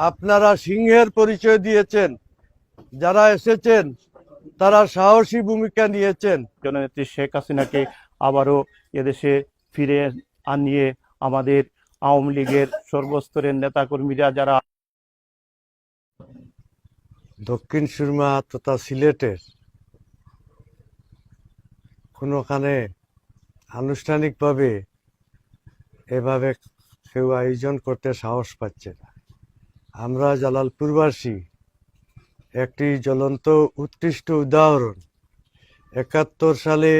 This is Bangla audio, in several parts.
আপনারা সিংহের পরিচয় দিয়েছেন, যারা এসেছেন তারা সাহসী ভূমিকা নিয়েছেন। জননেত্রী শেখ হাসিনাকে আবারও এদেশে ফিরে আনিয়ে আমাদের আওয়ামী লীগের সর্বস্তরের নেতাকর্মীরা যারা দক্ষিণ সুরমা তথা সিলেটের কোনোখানে আনুষ্ঠানিকভাবে এভাবে কেউ আয়োজন করতে সাহস পাচ্ছে না। আমরা জালালপুরবাসী একটি জ্বলন্ত উৎকৃষ্ট উদাহরণ। ৭১ সালে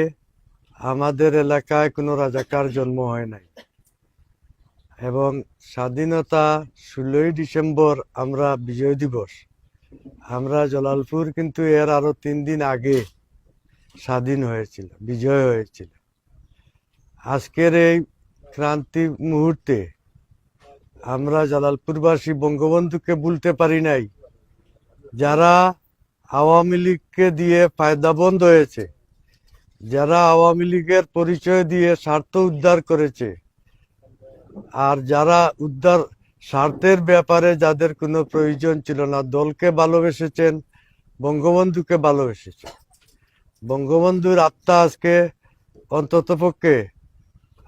আমাদের এলাকায় কোনো রাজাকার জন্ম হয় নাই এবং স্বাধীনতা ১৬ই ডিসেম্বর আমরা বিজয় দিবস, আমরা জালালপুর কিন্তু এর আরো ৩ দিন আগে স্বাধীন হয়েছিল, বিজয় হয়েছিল। আজকের এই ক্রান্তি মুহূর্তে আমরা জালালপুরবাসী বঙ্গবন্ধুকে ভুলতে পারি নাই, যারা আওয়ামী লীগকে দিয়ে ফায়দাবন্দ হয়েছে, যারা আওয়ামী লীগের পরিচয় দিয়ে স্বার্থ উদ্ধার করেছে, আর যারা উদ্ধার স্বার্থের ব্যাপারে যাদের কোনো প্রয়োজন ছিল না, দলকে ভালোবেসেছেন, বঙ্গবন্ধুকে ভালোবেসেছেন। বঙ্গবন্ধুর আত্মা আজকে অন্ততপক্ষে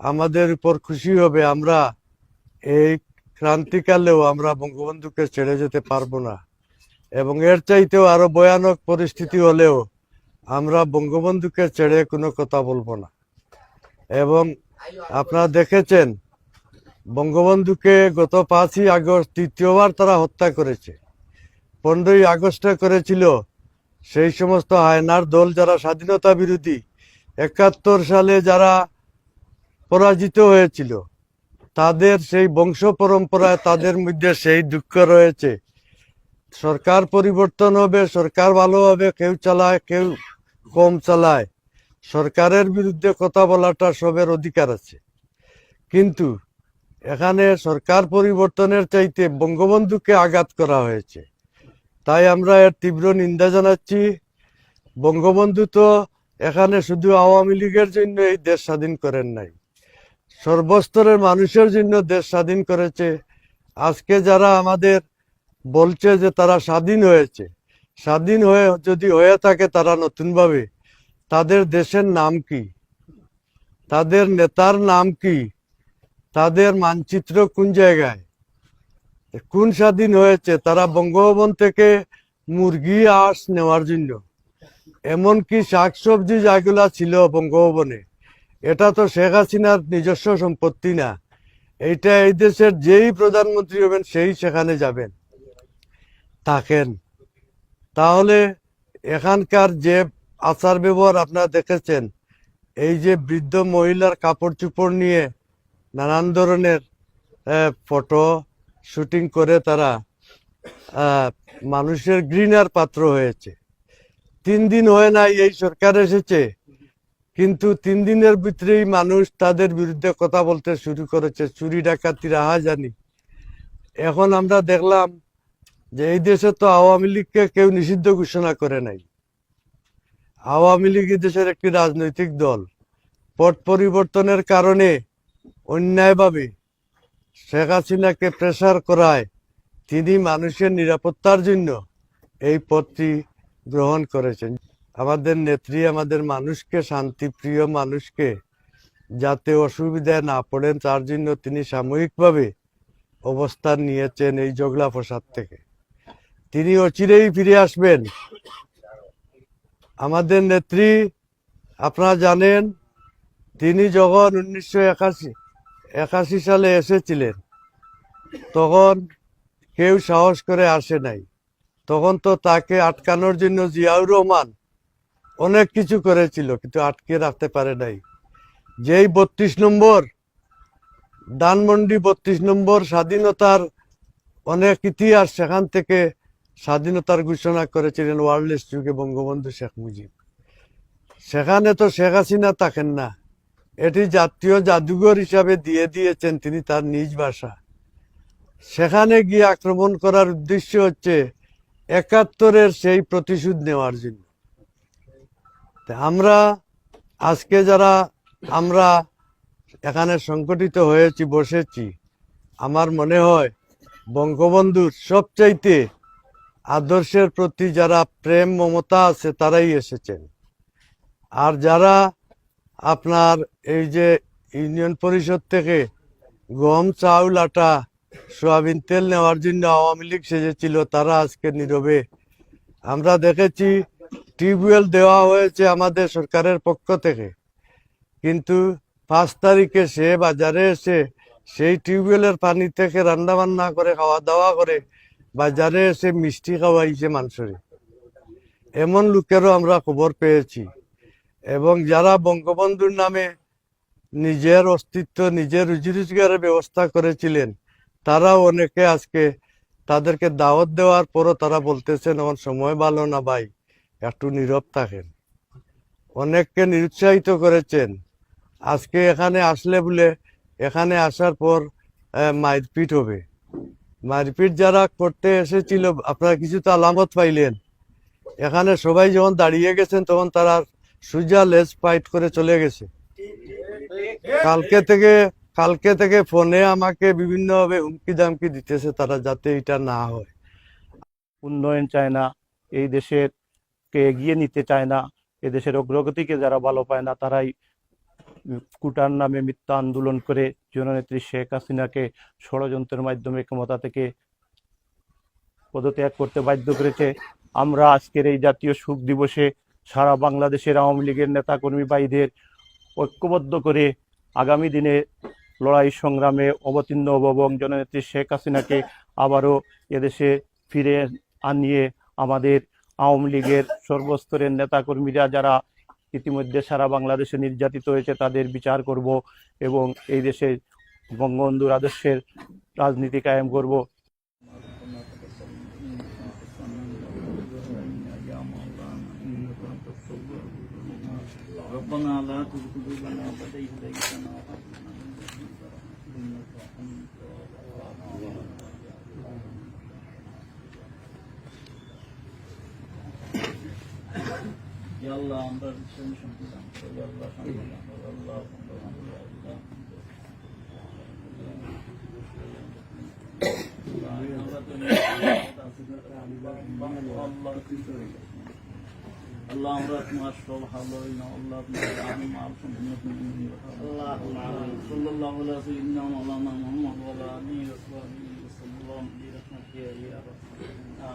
আমাদের উপর খুশি হবে। আমরা এই ক্রান্তিকালেও আমরা বঙ্গবন্ধুকে ছেড়ে যেতে পারবো না, এবং এর চাইতেও আরো ভয়ানক পরিস্থিতি হলেও আমরা বঙ্গবন্ধুকে ছেড়ে কোনো কথা বলবো না। এবং আপনারা দেখেছেন বঙ্গবন্ধুকে গত ৫ই আগস্ট তৃতীয়বার তারা হত্যা করেছে। ১৫ই আগস্টে করেছিল সেই সমস্ত হায়নার দল যারা স্বাধীনতা বিরোধী, ৭১ সালে যারা পরাজিত হয়েছিল, তাদের সেই বংশ পরম্পরায় তাদের মধ্যে সেই দুঃখ রয়েছে। সরকার পরিবর্তন হবে, সরকার ভালো হবে, কেউ চালায় কেউ কম চালায়, সরকারের বিরুদ্ধে কথা বলাটা সবের অধিকার আছে। কিন্তু এখানে সরকার পরিবর্তনের চাইতে বঙ্গবন্ধুকে আঘাত করা হয়েছে, তাই আমরা এর তীব্র নিন্দা জানাচ্ছি। বঙ্গবন্ধু তো এখানে শুধু আওয়ামী লীগের জন্য এই দেশ স্বাধীন করেন নাই, সর্বস্তরের মানুষের জন্য দেশ স্বাধীন করেছে। আজকে যারা আমাদের বলছে যে তারা স্বাধীন হয়েছে, স্বাধীন হয়ে যদি হয়ে থাকে তারা নতুনভাবে, তাদের দেশের নাম কি, তাদের নেতার নাম কি, তাদের মানচিত্র কোন জায়গায়, কোন স্বাধীন হয়েছে? তারা বঙ্গভবন থেকে মুরগি আঁশ নেওয়ার জন্য, এমনকি শাকসবজি যেগুলা ছিল বঙ্গভবনে, এটা তো শেখ হাসিনার নিজস্ব সম্পত্তি না, এইটা এই দেশের যেই প্রধানমন্ত্রী হবেন সেই সেখানে যাবেন থাকেন। তাহলে এখানকার যে আচার ব্যবহার আপনারা দেখেছেন, এই যে বৃদ্ধ মহিলার কাপড় চোপড় নিয়ে নানান ধরনের ফটো শুটিং করে তারা মানুষের ঘৃণার পাত্র হয়েছে। ৩ দিন হয় নাই এই সরকার এসেছে, কিন্তু ৩ দিনের ভিতরেই মানুষ তাদের বিরুদ্ধে কথা বলতে শুরু করেছে, চুরি ডাকাতি রাহাজানি। এখন আমরা দেখলাম যে এই দেশে তো আওয়ামী লীগকে কেউ নিষিদ্ধ ঘোষণা করে নাই। আওয়ামী লীগ দেশের একটি রাজনৈতিক দল, পট পরিবর্তনের কারণে অন্যায়ভাবে শেখ হাসিনাকে প্রেসার করায় তিনি মানুষের নিরাপত্তার জন্য এই পদটি গ্রহণ করেছেন। আমাদের নেত্রী আমাদের মানুষকে, শান্তিপ্রিয় মানুষকে যাতে অসুবিধায় না পড়েন তার জন্য তিনি সাময়িকভাবে অবস্থান নিয়েছেন এই জগলা প্রসাদ থেকে। তিনি অচিরেই ফিরে আসবেন। আমাদের নেত্রী, আপনারা জানেন, তিনি যখন ১৯৮১ সালে এসেছিলেন তখন কেউ সাহস করে আসে নাই। তখন তো তাকে আটকানোর জন্য জিয়াউর রহমান অনেক কিছু করেছিল, কিন্তু আটকে রাখতে পারে নাই। যেই ৩২ নম্বর ধানমন্ডি ৩২ নম্বর স্বাধীনতার অনেক ইতিহাস, সেখান থেকে স্বাধীনতার ঘোষণা করেছিলেন ওয়ারলেস যুগে বঙ্গবন্ধু শেখ মুজিব। সেখানে তো শেখ হাসিনা থাকেন না, এটি জাতীয় জাদুঘর হিসাবে দিয়ে দিয়েছেন তিনি তার নিজ ভাষা। সেখানে গিয়ে আক্রমণ করার উদ্দেশ্য হচ্ছে ৭১-এর সেই প্রতিশোধ নেওয়ার জন্য। আমরা আজকে যারা আমরা এখানে সংগঠিত হয়েছি, বসেছি, আমার মনে হয় বঙ্গবন্ধুর সবচাইতে আদর্শের প্রতি যারা প্রেম মমতা আছে তারাই এসেছেন। আর যারা আপনার এই যে ইউনিয়ন পরিষদ থেকে গম, চাউল, আটা, সোয়াবিন তেল নেওয়ার জন্য আওয়ামী লীগ সেজেছিল, তারা আজকে নীরবে। আমরা দেখেছি টিউবওয়েল দেওয়া হয়েছে আমাদের সরকারের পক্ষ থেকে, কিন্তু 5 তারিখে সে বাজারে এসে সেই টিউবওয়েলের পানি থেকে রান্না বান্না করে খাওয়া দাওয়া করে বাজারে এসে মিষ্টি খাওয়াইছে মানুষের। এমন লোকেরও আমরা খবর পেয়েছি। এবং যারা বঙ্গবন্ধুর নামে নিজের অস্তিত্ব, নিজের রুজি রোজগারের ব্যবস্থা করেছিলেন, তারাও অনেকে আজকে তাদেরকে দাওয়াত দেওয়ার পরও তারা বলতেছেন আমার সময় ভালো না ভাই, একটু নীরব থাকেন। অনেককে নিরুৎসাহিত করেছেন। আজকে এখানে আসলে বলে এখানে আসার পর মারপিট হবে। মারপিট যারা করতে এসেছিল, আপনারা কিছু তো আলামত পাইলেন। এখানে সবাই যখন দাঁড়িয়ে গেছেন তখন তারা সুজা লেজ ফাইট করে চলে গেছে। কালকে থেকে ফোনে আমাকে বিভিন্নভাবে হুমকি দামকি দিতেছে তারা, যাতে এটা না হয়। উন্নয়ন চায় না, এই দেশের কে এগিয়ে নিতে চায় না, এদেশের অগ্রগতিকে যারা ভালো পায় না তারাই কুটার নামে মিথ্যা আন্দোলন করে জননেত্রী শেখ হাসিনাকে ষড়যন্ত্রের মাধ্যমে ক্ষমতা থেকে পদত্যাগ করতে বাধ্য করেছে। আমরা আজকের এই জাতীয় শোক দিবসে সারা বাংলাদেশের আওয়ামী লীগের নেতাকর্মী ভাইদের ঐক্যবদ্ধ করে আগামী দিনে লড়াই সংগ্রামে অবতীর্ণ হব এবং জননেত্রী শেখ হাসিনাকে আবারও এদেশে ফিরে আনিয়ে আমাদের আওয়ামী লীগের সর্বস্তরের নেতাকর্মীরা যারা ইতিমধ্যে সারা বাংলাদেশে নির্যাতিত হয়েছে তাদের বিচার করব এবং এই দেশে বঙ্গবন্ধুর আদর্শের রাজনীতি কায়েম করব। ربنا لا تزغ قلوبنا بعد إذ هديتنا وهب لنا من لدنك رحمة إنك يا الله আমরা বিশ্বের শান্তি দান করো, ইয়া আল্লাহ শান্তি দান করো, আল্লাহ আল্লাহ আমরা তোমার সব ভালো না, আল্লাহ তোমার আমি মাল সম্পূর্ণ তুমি আল্লাহ সাল্লাল্লাহু আলাইহি সাল্লাম মাওলানা মুহাম্মদ ওয়া আলা আলিহি ওয়া সাহবিহি সাল্লাল্লাহু আলাইহি ওয়া সাল্লাম ইয়া রাব্বানা